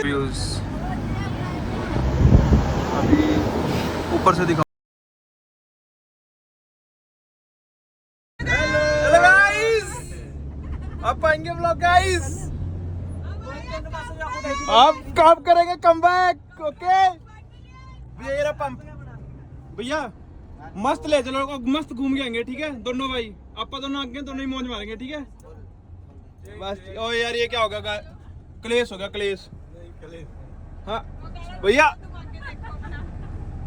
Views अभी ऊपर से दिखा। हेलो गाइस, आप पाएंगे व्लॉग गाइस, आप कब करेंगे कमबैक? ओके भैया, ये रहा पंप भैया, मस्त ले चलो, मस्त घूम के आएंगे, ठीक है दोनों भाई, आपा दोनों आगे दोनों ही मौज मारेंगे, ठीक है बस। ओ यार ये क्या होगा, क्लेश होगा, क्लेश। हाँ भैया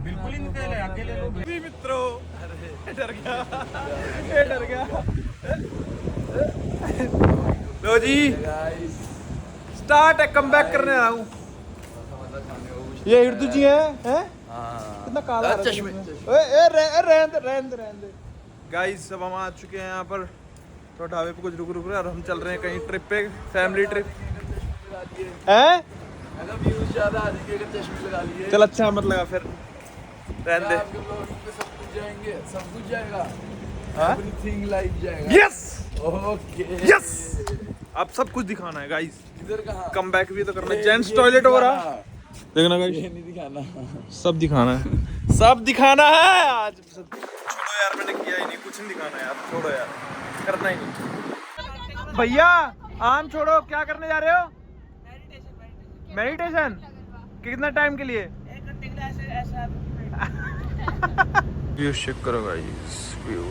बिल्कुल ही निकले आगे ले लो मित्रों। डर गया, ये डर गया। लो जी स्टार्ट है, कम बैक करने आया हूँ। ये हिरदू जी हैं? कितना काला चश्मे। रहने दे गाइस, सब हम आ चुके हैं यहाँ पर, तो ढाबे पे कुछ रुक रहे हैं और हम चल रहे हैं कहीं ट्रिप पे, फैमिली ट्रिप है। चल अच्छा मत लगा फिर, रहने दे। सब कुछ जाएगा, एवरीथिंग लाइव जाएगा। यस ओके यस, अब सब कुछ दिखाना है गाइस। इधर कहाँ कम बैक भी तो करना है, जेंट्स टॉयलेट हो रहा, देखना गाइस, ये नहीं दिखाना, सब दिखाना है, सब दिखाना है आज। छोड़ो यार, मैंने किया ही नहीं, कुछ नहीं दिखाना यार, छोड़ो यार, करना ही नहीं। भैया आम छोड़ो, क्या करने जा रहे हो? मेडिटेशन। कितना टाइम के लिए? 1 घंटे के लिए। ऐसा व्यू चेक करो गाइस, व्यू।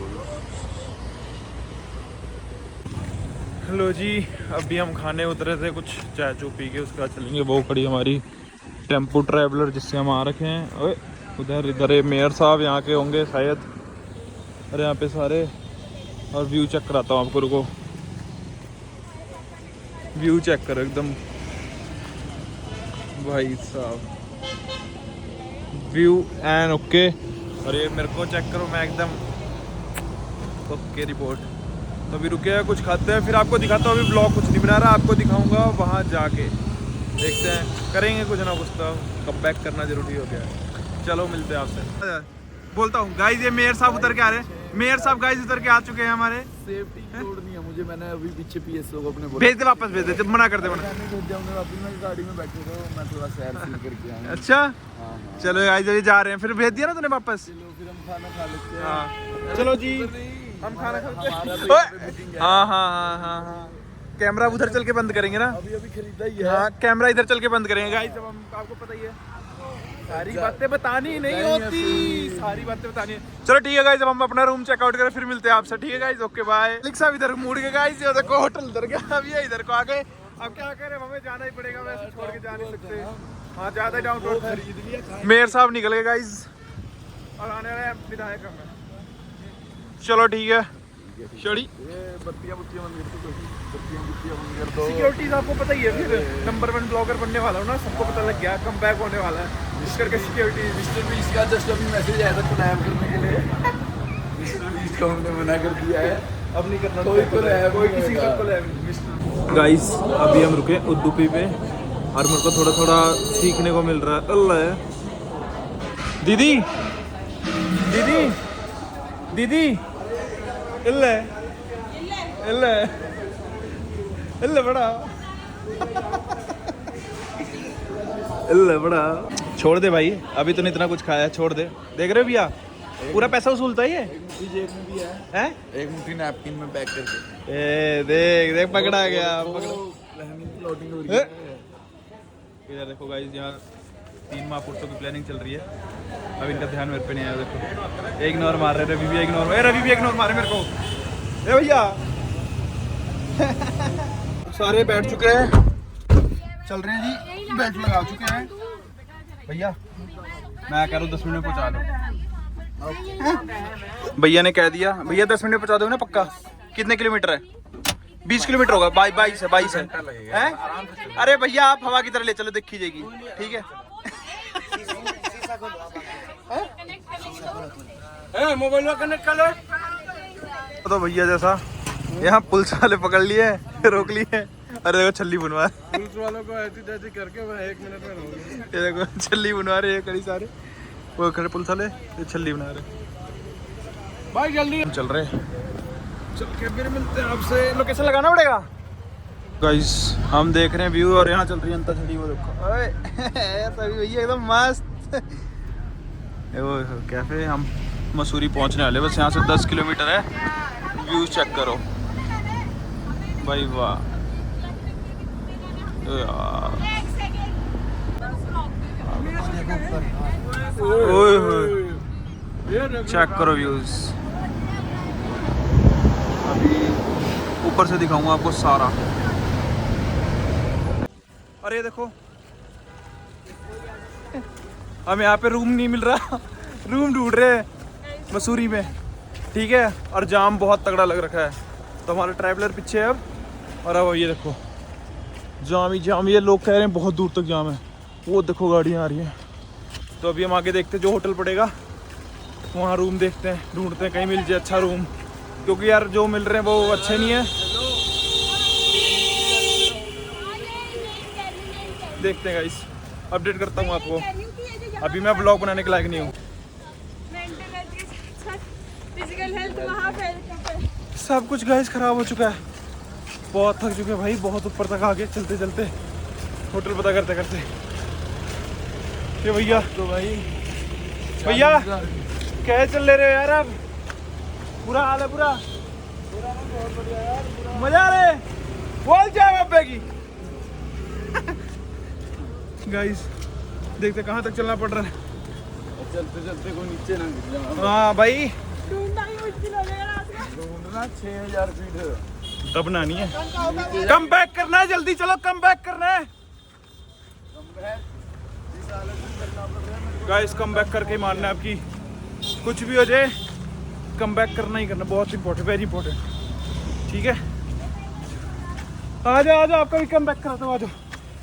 हेलो जी, अभी हम खाने उतरे थे, कुछ चाय चू पी के उसके बाद चलेंगे। वो खड़ी हमारी टेम्पो ट्रैवलर जिससे हम आ रखे हैं। ओए उधर इधर मेयर साहब यहाँ के होंगे शायद, और यहाँ पे सारे। और व्यू चेक कराता हूँ आपको, रुको, व्यू चेक करो एकदम भाई साहब, व्यू एंड ओके। और ये मेरे को चेक करो, मैं एकदम ओके रिपोर्ट। तो अभी रुके हैं, कुछ खाते हैं, फिर आपको दिखाता हूँ। अभी ब्लॉग कुछ नहीं बना रहा, आपको दिखाऊंगा वहाँ जाके, देखते हैं, करेंगे कुछ ना कुछ, तो कम बैक करना जरूरी हो गया है। चलो मिलते हैं आपसे, बोलता हूँ गाइस। ये मेयर साहब उतर के आ रहे हैं, मेयर साहब गाइस उतर के आ चुके हैं हमारे। सेफ्टी छोड़नी है मुझे, मैंने अभी पीछे पीएसओ को अपने भेज दे, वापस भेज दे, जब मना कर दे, मना। मैं गाड़ी में बैठे थे, मैं थोड़ा सैर करके आया। अच्छा चलो गाइस, अभी जा रहे हैं, फिर भेज दिया ना तूने वापस। चलो फिर हम खाना खा लेते हैं। हाँ चलो जी, हम खाना खाते हैं। हाँ, कैमरा उधर चल के बंद करेंगे ना, अभी खरीदा ही है। हाँ कैमरा इधर चल के बंद करेंगे गाइस। अब हम, आपको पता ही है, सारी बातें बतानी नहीं होती, सारी बातें बतानी है। चलो ठीक है गाइस, अब हम अपना रूम चेकआउट करें, फिर मिलते हैं आपसे, ठीक है गाइस, ओके बाय। साहब इधर मुड़ के गाइस, ये देखो होटल उधर गया, अब ये इधर को आ गए। अब क्या करें, हमें जाना ही पड़ेगा, वैसे छोड़ के जा नहीं सकते। हाँ ज्यादा डाउन रोड खरीद लिया। मेयर साहब निकल गए गाइस, और आने वाले विधायक हमें। चलो ठीक है, छोड़ी बत्तियां बंद कर दो। सिक्योरिटीज आपको पता ही है, फिर नंबर 1 ब्लॉगर बनने वाला हूँ ना, सबको पता लग गया कम बैक होने वाला है, इस करके सिक्योरिटी। मिस्टर बीस्ट का जस्ट अभी मैसेज आया था कोलैब करने के लिए, मिस्टर बीस्ट को हमने मना कर दिया है, अब नहीं करना कोई कोलैब, कोई किसी का कोलैब नहीं। गाइस अभी हम रुके उद्दूपी पे, और मेरे को थोड़ा थोड़ा सीखने को मिल रहा है। अल्लाह दीदी दीदी दीदी, इल्ले इल्ले इल्ले बड़ा इल्ले बड़ा। छोड़ दे भाई, अभी तूने इतना कुछ खाया है, छोड़ दे। देख रहे हो भैया, पूरा पैसा वसूलता है ये। जेब में भी है, हैं? एक मुट्ठी नैपकिन में पैक करके। ए देख देख, पकड़ा गया, पकड़ा। फ्लोटिंग हो रही है। इधर देखो गाइस, यहाँ 3 माह पुरसों की प्लानिंग चल रही है, अब इनका ध्यान मेरे पे नहीं आया। देखो इग्नोर मार रहे, रवि भी इग्नोर, रवि भी इग्नोर मारे मेरे को। ए भैया सारे बैठ चुके हैं, चल रहे हैं जी, बेल्ट लगा चुके हैं भैया। मैं कह रहा हूँ 10 मिनट में पहुँचा दो। भैया ने कह दिया, भैया 10 मिनट में पहुँचा दो ना पक्का। कितने किलोमीटर है? 20 किलोमीटर होगा, 22 है। हैं? अरे भैया आप हवा की तरह ले चलो, देखी जाएगी, ठीक है। मोबाइल में कनेक्ट कर लो। तो भैया जैसा यहाँ पुलिस वाले पकड़ लिए, रोक लिए। अरे देखो छल्ली बनवा, पुलिस वालों को ऐसी तैसी करके मैं 1 मिनट में रोक। ये देखो छल्ली बनवा रहे हैं कई सारे, वो खड़े पुलिस वाले, ये छल्ली बना रहे। भाई जल्दी चल रहे चल के फिर मिलते हैं आपसे। लोकेशन लगाना पड़ेगा गाइस। हम देख रहे हैं व्यू और यहाँ चल रही है अंताक्षरी। वो देखो ओए सभी भैया एकदम मस्त। वो कैफे। हम मसूरी पहुँचने वाले, बस यहाँ से 10 किलोमीटर है। व्यू चेक करो भाई, वाह यार। ओए होए चेक करो व्यूज। अभी ऊपर से दिखाऊंगा आपको सारा। अरे देखो हम यहाँ पे रूम नहीं मिल रहा, रूम ढूंढ रहे हैं मसूरी में, ठीक है। और जाम बहुत तगड़ा लग रखा है, तो हमारा ट्रैवलर पीछे है अब। और अब ये देखो जाम ही जाम। ये लोग कह रहे हैं बहुत दूर तक जाम है। वो देखो गाड़ियाँ आ रही हैं। तो अभी हम आगे देखते हैं, जो होटल पड़ेगा वहाँ रूम देखते हैं, ढूंढते हैं कहीं मिल जाए अच्छा रूम, क्योंकि यार जो मिल रहे हैं वो अच्छे नहीं है। देखते हैं गाइस, अपडेट करता हूँ आपको। अभी मैं ब्लॉग बनाने के लायक नहीं हूँ। सब कुछ गाइस खराब हो चुका है, बहुत थक चुके हैं भाई, बहुत ऊपर तक आ गए चलते चलते, होटल पता करते करते। ये भैया तो भाई भैया कैसे चल ले रहे हो यार? अब बुरा हाल है पूरा। मजा आ रहे बोल जाए अब्बे की। गाइस देखते कहाँ तक चलना पड़ रहा है। चलते चलते कोई नीचे ना गिर जाए। हाँ भाई ढूंढना 6000 फीट दबना नहीं है। कम बैक करना है, जल्दी चलो कम बैक करना है गाइस। कम बैक करके मानना है आपकी, कुछ भी हो जाए कम बैक करना ही करना, बहुत इंपॉर्टेंट, वेरी इंपॉर्टेंट, ठीक है। आ जाओ आपका भी कम बैक कराता हूँ, आ जाओ।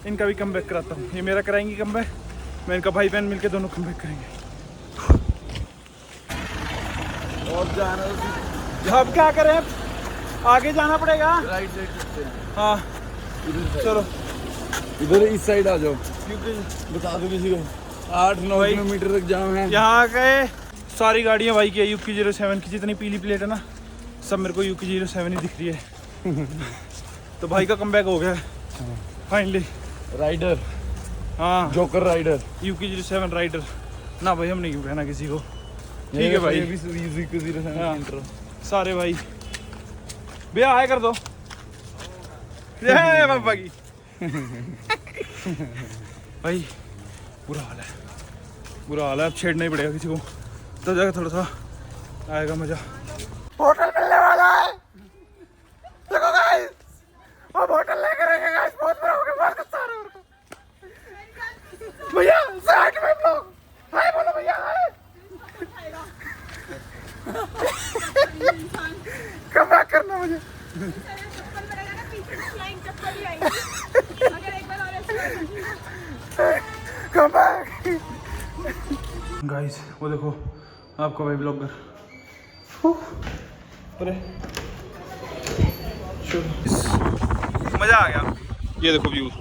इनका भी कम बैक कराता हूँ, ये मेरा कराएंगे कम बैक, मैं इनका भाई बहन मिलके दोनों कम बैक करेंगे। और जाना अब क्या करें, आगे जाना पड़ेगा। राइट साइड चलते हैं। हाँ चलो इधर इस साइड आ जाओ, बता दो किसी को 8-9 किलोमीटर तक जाम है। यहाँ गए सारी गाड़ियाँ भाई की यूकी 07 की, जितनी पीली प्लेट है ना सब मेरे को यूकी 07 ही दिख रही है। तो भाई का कमबैक हो गया फाइनली। राइडर, हाँ जोकर राइडर, यूकी 07 राइडर ना भाई, हम नहीं कहना किसी को, ठीक है भाई। हाँ, सारे भाई भैया आए कर दो पापा की। भाई बुरा हाल है, बुरा हाल है। अब छेड़ना ही पड़ेगा किसी को, तो जाकर थोड़ा सा आएगा मजा। होटल मिलने वाला है देखो गाइस, अब होटल लेकर आएंगे गाइस। बहुत बुरा हो गया, बहुत गुस्सा आ रहा है भैया। साइड में ब्लॉग हाय बोलो भैया, हाय कम बैक करना मुझे। Come back guys. वो देखो आपका भाई ब्लॉगर। अरे मजा आ गया। ये देखो व्यूज,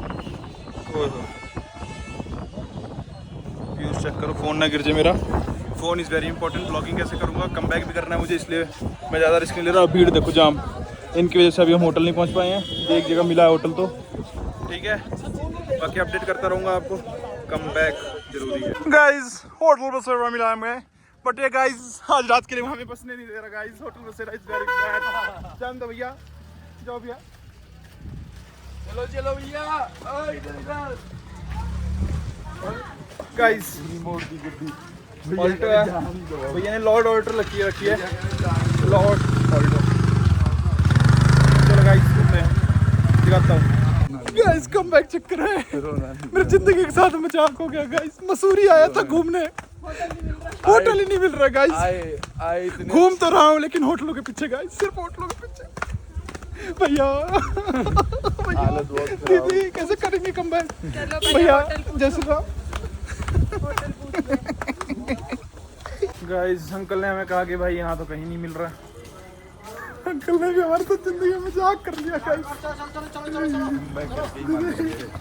व्यूज चेक करो। फोन ना गिर जाए मेरा, phone is very important. Blogging कैसे करूँगा, कम बैक भी करना है मुझे, इसलिए मैं ज़्यादा रिस्क नहीं ले रहा। भीड़ देखो जाम, इनकी वजह से अभी हम होटल नहीं पहुँच पाए हैं। एक जगह मिला है होटल तो ठीक है, बाकी अपडेट करता रहूँगा आपको। कम बैक जरूरी है गाइस। होटल बस मिला हमें, बट ये गाइस आज रात के लिए हमें बसने नहीं दे रहा गाइस। होटल बस इज वेरी बैड। जान दो भैया, जाओ भैया, चलो चलो भैया। गाइस रिमोट की गुड्डी ऑल्टो है, भैया ने लॉर्ड ऑल्टो रखी है लॉर्ड ऑल्टो। चलो गाइस घूमते हैं, दिखाता हूँ गाइस। कम बैक चक्कर है मेरी जिंदगी के साथ मजाक हो गया गाइस। मसूरी आया था घूमने, होटल ही नहीं मिल रहा गाइस। आए घूम तो रहा हूँ लेकिन होटलों के पीछे गाइस, सिर्फ होटलों के पीछे। भैया दीदी कैसे करेंगे कम बैक भैया, जैसे गाइस। अंकल ने हमें कहा कि भाई यहाँ तो कहीं नहीं मिल रहा। अंकल ने भी हमारे साथ जिंदगी में मजाक कर लिया गाइस।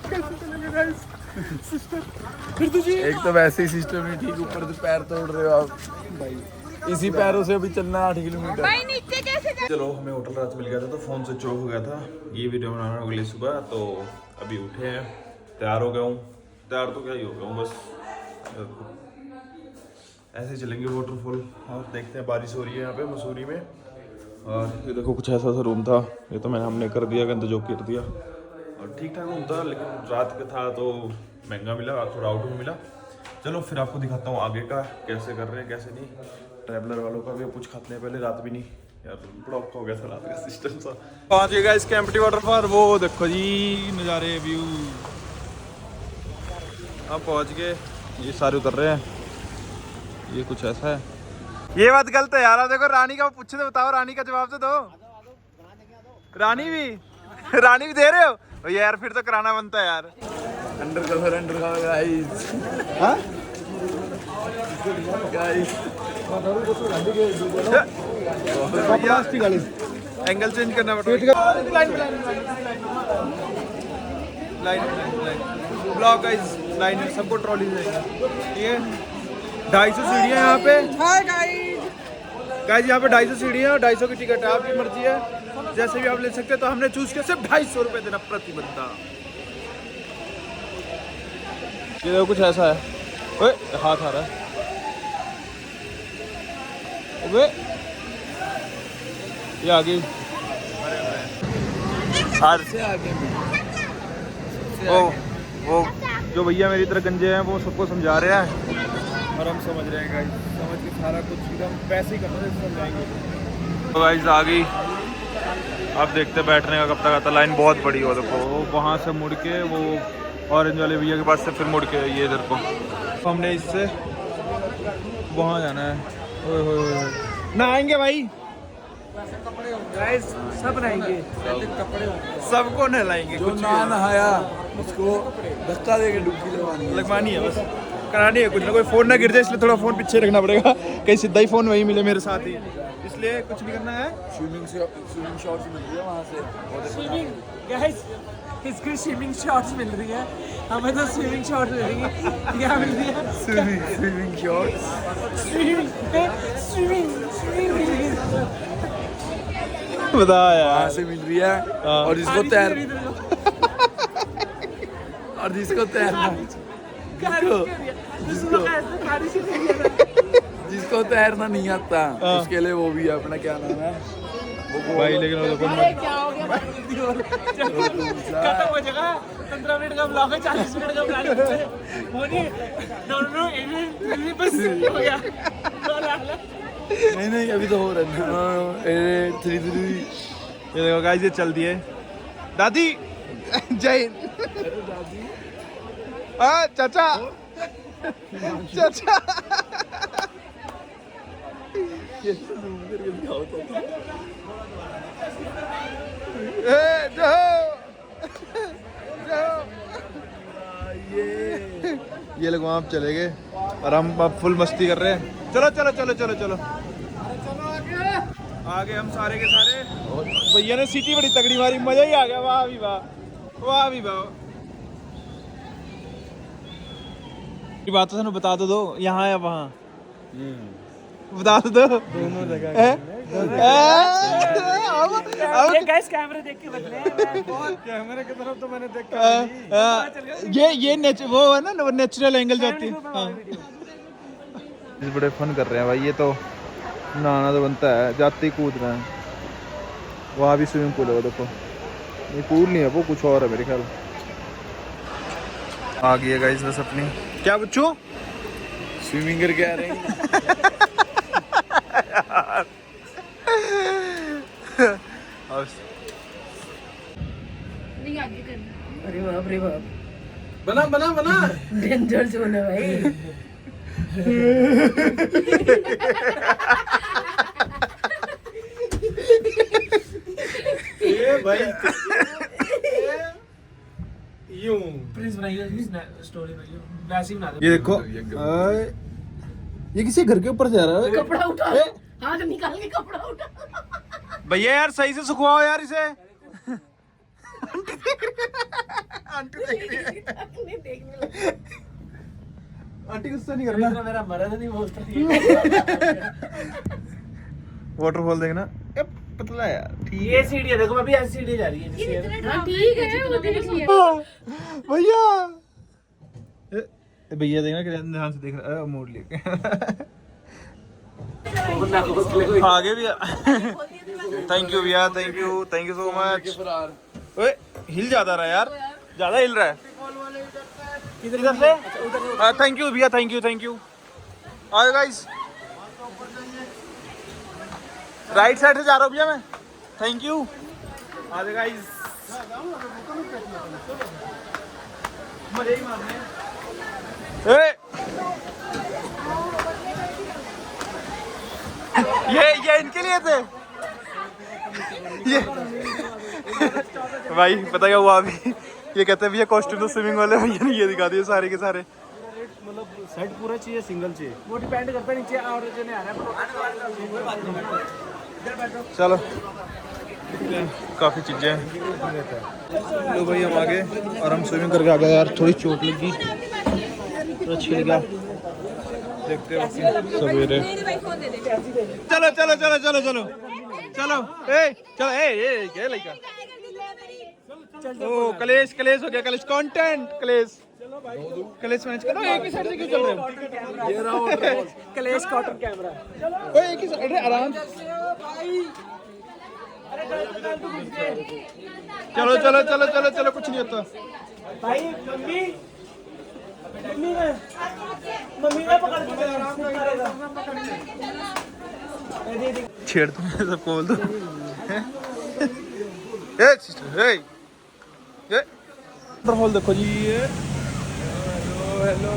कैसे चलेंगे गाइस सिस्टर? फिर तुझे एक तो वैसे ही सिस्टम नहीं ठीक, ऊपर से पैर तोड़ रहे हो आप भाई। इसी पैरों से अभी चलना 8 किलोमीटर। भाई नीचे कैसे चलो हमें होटल रात मिल गया था तो फ़ोन स्विच ऑफ हो गया था। ये वीडियो बनाना अगली सुबह, तो अभी उठे हैं, तैयार हो गया हूँ। तैयार तो क्या ही हो गया हूँ, बस ऐसे ही चलेंगे वाटरफॉल। और देखते हैं, बारिश हो रही है यहाँ पे मसूरी में। और ये देखो कुछ ऐसा सा रूम था, ये तो हमने कर दिया, गंद जो कर दिया। और ठीक ठाक रूम था, लेकिन रात का था तो महंगा मिला, थोड़ा आउट में मिला। चलो फिर आपको दिखाता हूँ आगे का कैसे कर रहे हैं कैसे नहीं। ट्रैवलर वालों का भी कुछ खाते हैं पहले, रात भी नहीं यार, बड़ा औखा हो गया था रात का सिस्टम सा। पहुंच गए गाइस कैंपटी वाटरफॉल, वो देखो जी नज़ारे व्यू। अब पहुंच गए, ये सारे उतर रहे हैं, ये कुछ ऐसा है। ये बात गलत है यार, अब देखो रानी का पूछे तो बताओ, रानी का जवाब तो दो। रानी भी दे रहे हो यार, फिर तो कराना बनता है यार। Under cover guys. हां गाइस एंगल चेंज करना पड़ेगा। लाइन ब्लॉक गाइस, लाइन है, सबको ट्रॉली देंगे। ठीक है, 250 सीढ़ियाँ यहाँ पे। हाय गाइस यहाँ पे 250 सीढ़ियाँ और 250 की टिकट है, आपकी मर्जी है, जैसे भी आप ले सकते हैं। तो हमने चूज किया सिर्फ 250 रुपये देना प्रति बंदा। ये देखो कुछ ऐसा है, ओए हाथ आ रहा है, ओए ये आगे से आगे में वो जो भैया मेरी तरह गंजे हैं वो सबको समझा रहे हैं और हम समझ रहे हैं गाइस, समझ के सारा कुछ एकदम पैसे ही करना है, समझाएंगे। तो गाइस आ गई, आप देखते बैठने का कब तक आता। लाइन बहुत बड़ी हो, देखो वो वहाँ से मुड़ के वो ऑरेंज वाले भैया के पास से फिर मुड़ के ये इधर को, तो हमने इससे वहाँ जाना है। ओए होए होए, नहाएंगे भाई गाइस, सब नहाएंगे, सबको नहलाएंगे। जो ना नहाया उसको धक्का देके डुबकी लगवानी है, बस करानी है, कुछ ना कोई फोन ना गिर जाए, इसलिए थोड़ा फोन पीछे रखना पड़ेगा, कहीं सीधा ही फोन वही मिले मेरे साथ ही, इसलिए कुछ नहीं करना है। स्विमिंग शॉट्स मिल रही है वहाँ से। स्विमिंग गाइस, इसको स्विमिंग शॉट्स मिल रही है, हमें तो स्विमिंग शॉट्स मिल रही है। क्या मिल रही है? स्विमिंग शॉट्स, स्विमिंग मिल रही है, बता यार, वहाँ से मिल रही है। और जिसको तैरना जिसको तैरना नहीं आता उसके लिए वो भी है, अपना क्या नाम है भाई, लेकिन वो देखो क्या हो गया? खत्म हो जाएगा, 15 मिनट का ब्लॉग है, 40 मिनट का ब्लॉग है, वो नहीं दोनों बस हो गया। नहीं अभी तो हो रहा है 3 ये देखो गाइस, ये चल दिए दादी जय चाचा चाचा ये लोग वहाँ चले गए और हम अब फुल मस्ती कर रहे हैं। चलो चलो चलो चलो चलो आगे हम सारे के सारे। भैया ने सीटी बड़ी तगड़ी मारी, मजा ही आ गया, वाह भी वाह, वाह भी वाह। बात तो बता दो यहाँ या वहाँ, बता तो दो दोनों जगह। गाइस कैमरे देख के बदले हैं, बहुत कैमरे की तरफ तो मैंने देखा, ये वो है ना, नेचुरल एंगल जाती है। बड़े फन कर रहे हैं भाई, ये तो नहाना तो बनता है, जाते ही कूद रहे हैं। वहाँ भी स्विमिंग पूल है, वो देखो, ये पूल नहीं है, वो कुछ और है मेरे ख्याल। आ गई है गाइस बस अपनी, क्या बच्चों स्विमिंग करके आ रहे हैं। अरे बाप रे बाप, बना बना बना डेंजर जोन है भाई। ये भाई यूं प्लीज बनाइए स्टोरी बनाइए, वैसे ही बना दो। ये देखो, ये किसी घर के ऊपर से आ रहा है। कपड़ा उठा, हाथ निकाल के कपड़ा उठा। भैया यार सही से सुखवाओ यार इसे। आंटी देख रही है, नहीं देखने लगा। आंटी गुस्सा नहीं करना। मेरा मर्द नहीं बोलता। वाटरफॉल देखना। पतला है यार, ठीक ये सीढ़ी है, देखो अभी ऐसी सीढ़ी जा रही है जैसे हाँ ठीक है, वो देख लिया। भैया भैया देखना कितना ध्यान से देख रहा है, मोड़ लेके आगे भी। थैंक यू भैया, थैंक यू सो मच। ओए हिल ज्यादा रहा है यार, ज्यादा हिल रहा है। किधर से? थैंक यू भैया, थैंक यू। आओ गाइस, राइट साइड से जा रहा हूँ भैया मैं। Thank you. आ जाओ गाइस, मजे ही मारने हैं। ये इनके लिए थे ये। भाई पता क्या हुआ अभी, ये कहते हैं भैया कॉस्ट्यूम तो स्विमिंग वाले भैया ने ये दिखा दिए सारे के सारे। मतलब सेट पूरा चाहिए, सिंगल चाहिए, वो डिपेंड करता है नीचे और जो नहीं आ रहा है। चलो काफी चीजें हैं। लो भाई हम आगे और हम स्विमिंग करके आ गए यार, थोड़ी चोट लगी, थोड़ा छिल गया। देखते हो सवेरे। चलो चलो चलो चलो चलो चलो ए क्या लड़का। ओ कलेश हो गया, कंटेंट कलेश मैनेज करो। एक ही साइड से क्यों चल रहे हो? ये रहा कलेश कॉटन कैमरा। ओए एक ही साइड, आराम। चलो कुछ नहीं होता भाई। मम्मी ने पकड़ के छेड़ दो, सबको बोल दो। वाटरफॉल देखो जी, ये हेलो।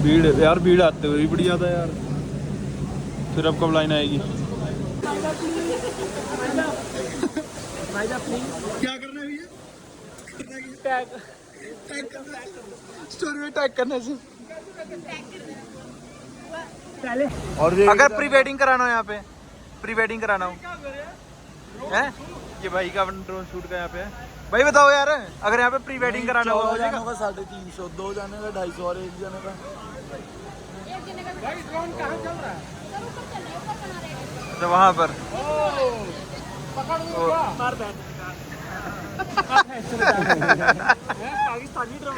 भीड़ यार, भीड़ आते हुए बड़ी ज्यादा यार। फिर अब कब लाइन आएगी? क्या करना है भैया? स्टोरी में टैग करने से पहले। और अगर प्री वेडिंग कराना हो, यहाँ पे प्री वेडिंग कराना हो है, ये भाई का ड्रोन शूट का यहाँ पे है। भाई बताओ यार, अगर यहाँ पे प्री वेडिंग कराना हो जाएगा? 350, 2 जाने का 250 और 1 जाने का। तो वहाँ पर पाकिस्तानी ड्रोन।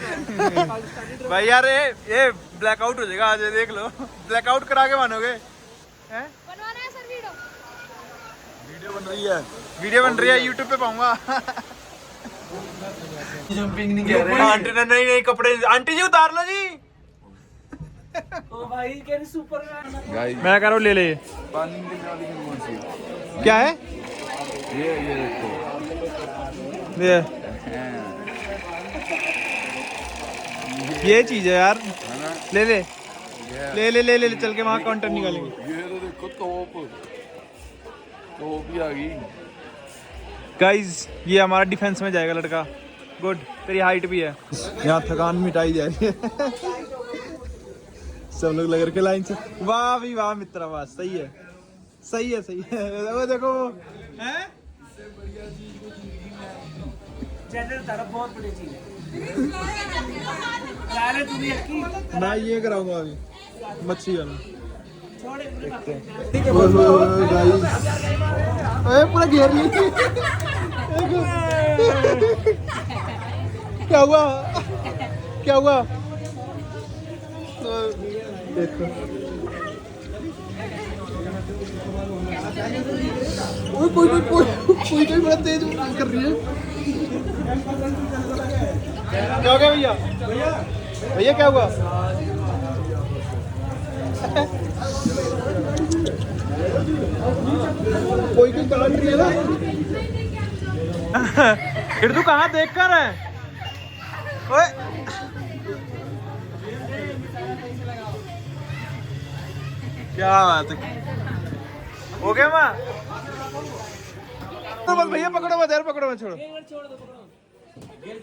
भाई यार ये ब्लैकआउट हो जाएगा आज, ये देख लो, ब्लैकआउट करा के मानोगे हैं? बनवाना है सर वीडियो बन रही है, यूट्यूब पे पाऊंगा। जंपिंग नहीं कह रहे। आंटी ने नहीं कपड़े, आंटी जी उतार लो जी। ओ भाई कैसे सुपर गाइस मैं कह रहा हूँ ले ले। पानी में गिरने वाली कौन सी है? क्या है ये देखो, ये चीज है यार, है ना? ले ले चल के वहाँ कंटेंट निकालेंगे। ये तो देखो, तोप ही आ गई। गाइज ये हमारा डिफेंस में जाएगा लड़का। गुड, तेरी हाइट भी है। यहाँ थकान मिटाई जा रही है। सब लोग लग रखे लाइन से। वाह भी वाह मित्रा, वाह सही है। वो देखो हैं, चैनल तारा बहुत बड़ी चीज है। यार तू भी की ना ये कराऊंगा अभी मच्छी वाला। छोड़ पूरा घेर ली। क्या हुआ? देखो कोई बड़ा तेज कर रही है। क्या हो गया भैया क्या हुआ? कोई काट रही है ना। फिर तू कहाँ देख कर है? ओए क्या बात है, हो गया माँ? भैया पकड़ो मत यार, पकड़ो मत, छोड़ो।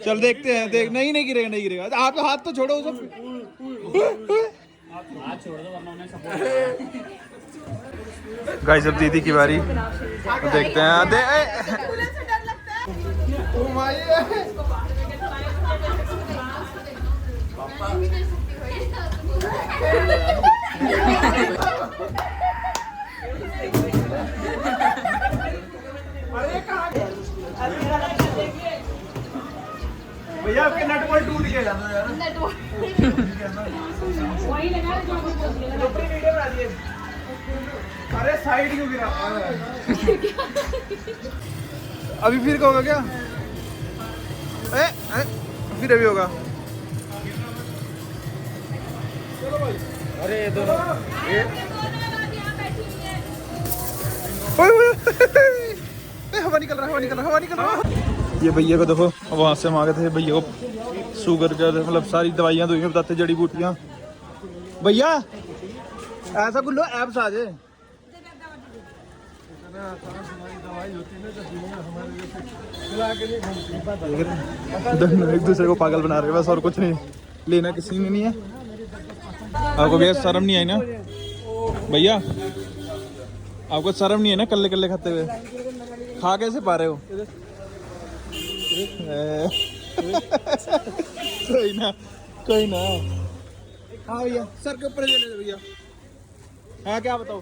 चल देखते हैं, देख नहीं गिरेगा। आप हाथ तो छोड़ो सब। गाइस अब दीदी की बारी, तो देखते हैं। नट बोल्ट टूट गया वही लगा जो आपको बोल दिया। वीडियो बना दिए। अरे साइड क्यों गिरा? अभी फिर का होगा क्या? फिर अभी होगा। अरे दोनों हवा निकल रहा है। ये भैया को देखो, वहाँ से मांगे थे भैया को शुगर का, मतलब सारी दवाइयाँ दुइयाँ बताते, जड़ी बूटियाँ। भैया ऐसा कुछ लो, ऐप्स आ जाए। दोनों एक दूसरे को पागल बना रहे हैं बस, और कुछ नहीं। लेना किसी ने नहीं है। आपको भैया शर्म नहीं आई ना भैया? आपको शर्म नहीं है ना कल्ले कल्ले खाते हुए? खा कैसे पा रहे हो? कोई ना। हाँ भैया, सर के ऊपर ले ले भैया। हाँ क्या बताओ?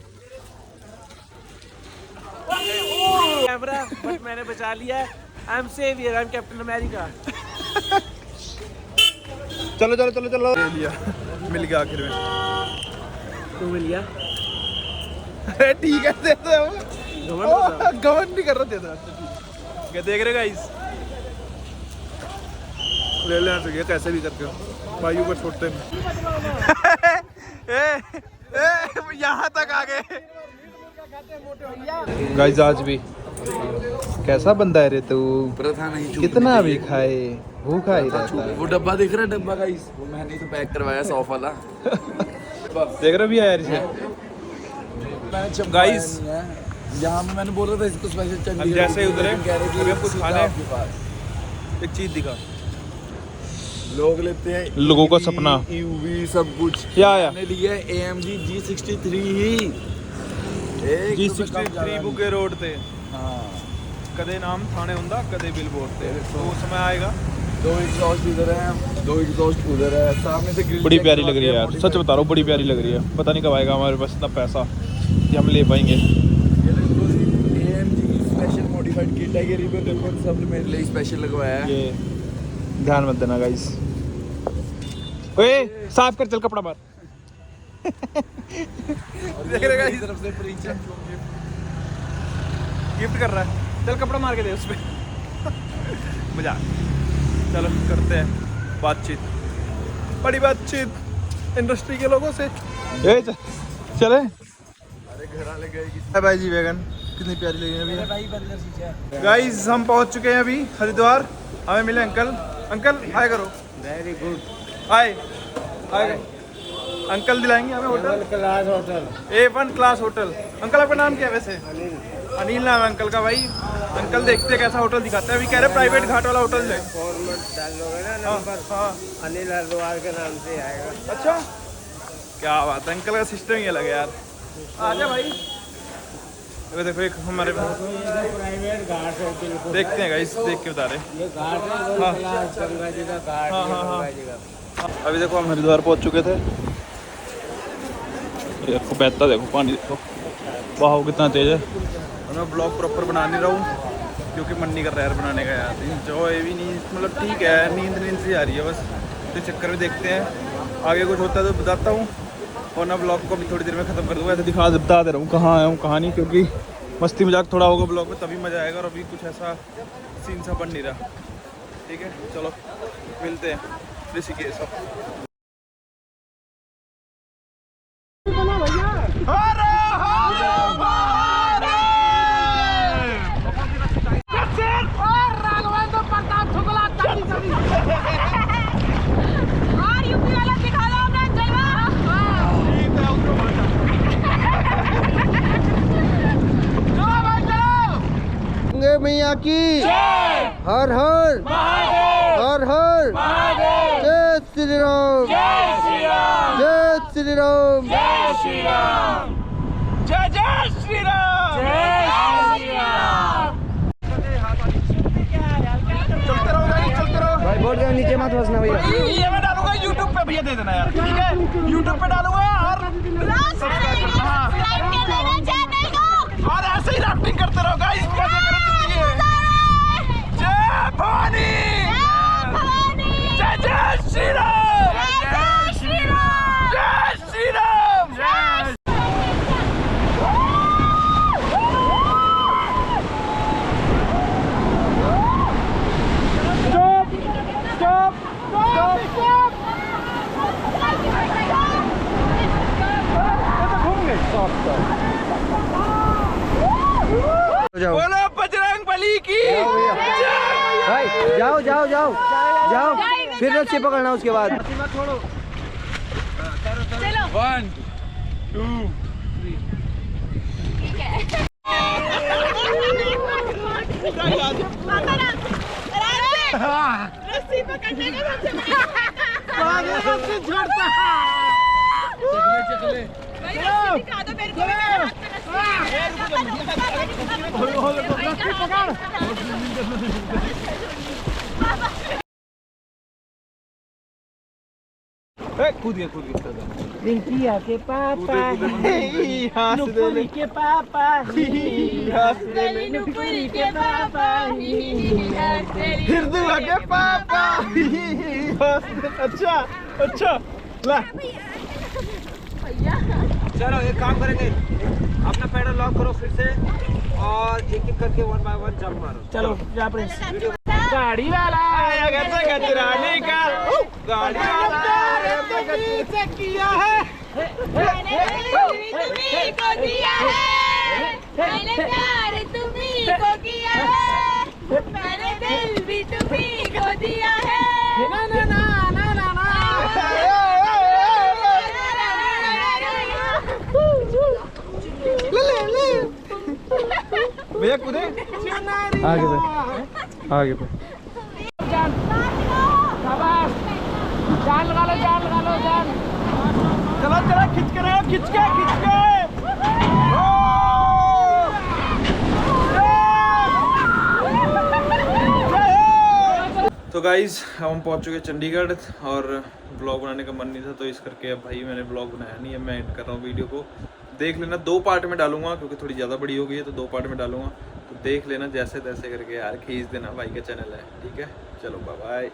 कैमरा, बट मैंने बचा लिया। I am saviour, I am Captain America. चलो चलो चलो चलो। ले लिया, मिल गया आखिर में। तू मिल गया? अरे ठीक है, दे दो। गवर्न नहीं कर रहा, दे दो। क्या देख रहे गाइस? ले लेना चाहिए कैसे भी करके, भाइयों को छोड़ते नहीं। यहाँ तक आ गए गाइस। आज भी कैसा बंदा है रे तू? प्रथा नहीं, कितना भी खाए भूखा ही रहता है। वो डब्बा दिख रहा है, डब्बा का इस वो मैंने ही तो पैक करवाया, सॉफ वाला। देख रहे भी यार इसे गाइस। यहाँ में मैंने बोला था इसको स्पेशल चटनी। जैसे ही उतरे कह रहे अभी हम कुछ खाने, आपके पास एक चीज दिखा। लोग लेते हैं लोगों का सपना यूवी सब कुछ। क्या आया? मैंने लिया है AMG G63 ही। G63 बुके रोड थे। हाँ, कदे नाम थाने हुंदा, कदे बिलबोर्ड थे। तो वो समय आएगा। 2 एग्जॉस्ट इधर है, 2 एग्जॉस्ट उधर है, सामने से ग्रिल। बड़ी प्यारी लग रही है यार, सच बता रहा हूँ, बड़ी प्यारी लग रही है। पता नहीं कब आएगा हमारे पास इतना पैसा कि हम ले पाएंगे। AMG की स्पेशल मॉडिफाइड किट है, ये रिबन सब मेरे लिए स्पेशल लगवाया है। ये ध्यान मत देना गाइस। ओए साफ कर, चल कपड़ा मार। देख रहे गाइस, तरफ से फ्री चेक गिफ्ट कर रहा है। चल कपड़ा मार के दे उस पे। मजा। चलो करते हैं बातचीत, बड़ी बातचीत इंडस्ट्री के लोगों से। चले। अरे घर वाले गए कि भाई जी वैगन कितनी प्यारी लगी अभी। भाई बर्गर सीखा। गाइस हम पहुंच चुके हैं अभी हरिद्वार। हमें मिले अंकल। अंकल हाय करो। Very good. Hi hi. Uncle दिलाएंगे हमें hotel, class hotel, A1 class hotel. Uncle आपका नाम क्या है वैसे? अनिल नाम है अंकल का। भाई अंकल देखते हैं कैसा होटल दिखाते हैं। अभी कह रहे प्राइवेट घाट वाला होटल है। फॉर्मेट डालोगे ना नंबर, हाँ अनिल हरिद्वार के नाम से आएगा। अच्छा क्या बात है, अंकल का सिस्टम ही अलग है यार। आजा भाई। देखो एक हमारे प्राइवेट घाट है बिल्कुल। देखते हैं गाइस, देख के बता रहे। ये घाट है, हाँ। गंगा जी का घाट। हाँ, हाँ, हाँ। गंगा जी का। अभी देखो हम हरिद्वार पहुंच चुके थे। देखो बहता, देखो पानी देखो, बहाव कितना तेज है। और मैं ब्लॉग प्रॉपर बना नहीं रहा हूँ क्योंकि मन नहीं कर रहा है यार बनाने का यार। जो ये भी नहीं, मतलब ठीक है, नींद सी आ रही है बस। तो चक्कर में देखते हैं, आगे कुछ होता है तो बताता हूँ, वरना ब्लॉग को भी थोड़ी देर में ख़त्म कर दूँगा। ऐसे बता दे रहा हूँ कहाँ आया हूँ कहाँ नहीं, क्योंकि मस्ती मजाक थोड़ा होगा ब्लॉग में, तभी मज़ा आएगा। और अभी कुछ ऐसा सीन सा बन नहीं रहा। ठीक है चलो मिलते हैं ऋषिकेश। और यूपी वाला दिखा दो अपना जलवा। गंगे मैया की हर हर हर हर जय श्री राम, जय श्री राम, जय श्री राम, जय श्री राम, जय जय श्री राम, जय श्री राम। चलते रहो भाई, चलते रहो भाई। बोल जाओ नीचे मत बसना भैया। ये मैं डालूंगा YouTube पे, भैया दे देना यार। ठीक है YouTube पे डालूंगा। और ऐसे ही राफ्टिंग करते रहो गाइस, मजे करो जिंदगी। जय भवानी, जय जाओ बोलो बजरंग बली की भाई, जाओ जाओ जाओ जाओ, फिर रस्सी पकड़ना उसके बाद। चलो 1 2 ठीक है रस्सी पकड़ने का सबसे चले भाई रस्सी दिखा दो मेरे को भी, मेरे हाथ में रस्सी कूद गया रिंकिया के पापा, नुपुरी के पापा, नुपुरी के पापा हिरदुआ के पापा। अच्छा अच्छा ला चलो एक काम करेंगे, अपना पैडल लॉक करो फिर से और एक एक करके 1 बाय 1 जंप मारो। चलो जा प्रिंस। गाड़ी वाला आया घर से कचरा निकाल, गाड़ी वाला आया तो कचरा किया है। मैंने तुम्ही को दिया है, मैंने प्यार तुम्ही को किया है, मैंने दिल भी तुम्ही को दिया है। ना ना ना ना ना ना भैया कूदे आगे पे जान लगा लो जान। चलो चलो खिंच के रहो, खिंच के तो गाइज हम पहुंच चुके चंडीगढ़ और ब्लॉग बनाने का मन नहीं था तो इस करके अब भाई मैंने ब्लॉग बनाया नहीं है। मैं एंड कर रहा हूँ वीडियो को, देख लेना 2 पार्ट में डालूंगा क्योंकि थोड़ी ज़्यादा बड़ी हो गई है तो 2 पार्ट में डालूंगा, तो देख लेना जैसे तैसे करके यार, खींच देना, भाई का चैनल है। ठीक है चलो बाय बाय।